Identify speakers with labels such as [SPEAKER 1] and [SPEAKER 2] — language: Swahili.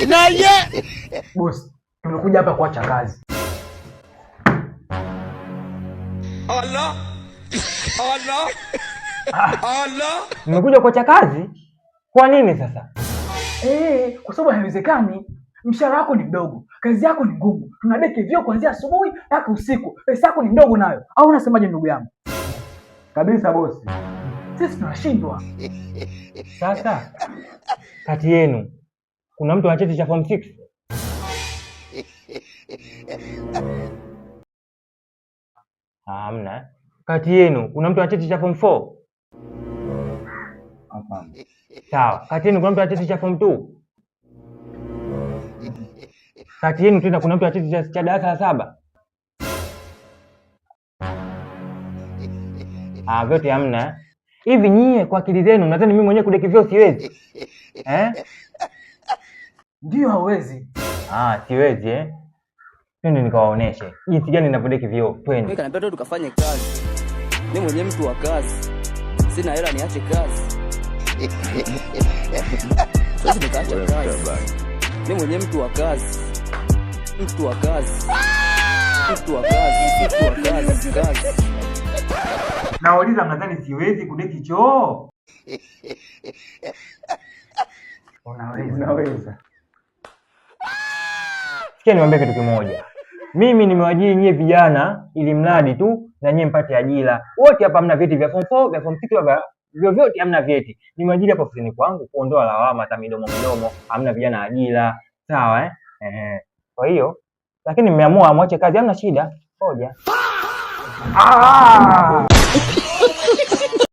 [SPEAKER 1] Naye
[SPEAKER 2] boss, tumekuja hapa kuacha kazi.
[SPEAKER 1] Allah. Allah. Allah.
[SPEAKER 3] Mmekuja kuacha kazi? Kwa nini sasa?
[SPEAKER 2] Kwa sababu haiwezekani. Mshahara wako ni mdogo, kazi yako ni ngumu, tunadeki vyo kuanzia asubuhi mpaka usiku, pesa yako ni ndogo nayo. Au unasemaje ndugu yangu?
[SPEAKER 4] Kabisa bosi.
[SPEAKER 2] Sisi tunashindwa.
[SPEAKER 3] Sasa kati yenu kuna mtu ana cheti cha form 6? Hamna. Kati yenu kuna mtu ana cheti cha form 4?
[SPEAKER 4] Hapana.
[SPEAKER 3] Sawa. Kati yenu kuna mtu ana cheti cha form 2? Kati yenu tena kuna mtu ana cheti cha darasa la 7? Vyote hamna. Hivi nyie kwa akili zenu nadhani mimi mwenyewe kudeki vyo siwezi?
[SPEAKER 2] Ndio hauwezi.
[SPEAKER 3] Siwezi Twende nikawaoneshe jinsi gani ninavyodeki vyo. Twende.
[SPEAKER 5] Mimi kanambia tu tukafanye kazi. Mimi mwenyewe mtu wa kazi. Sina hela niache kazi. Sasa nikaacha kazi. Mimi mwenyewe mtu wa kazi. Mtu wa kazi. Mtu wa kazi. Mtu wa kazi. Kazi.
[SPEAKER 3] Nauliza mnadhani siwezi kudeki choo?
[SPEAKER 4] Unaweza.
[SPEAKER 3] Sikia niwaambie kitu kimoja. Mimi nimewaajiri nyie vijana ili mradi tu na nyie mpate ajira. Wote hapa hamna vyeti vya form 4, vya form 6, vyovyote hamna vyeti. Nimewaajiri hapa ofisini kwangu kuondoa lawama hata midomo. Hamna vijana ajira. Sawa Kwa hiyo lakini mmeamua mwache kazi, hamna shida. Ngoja.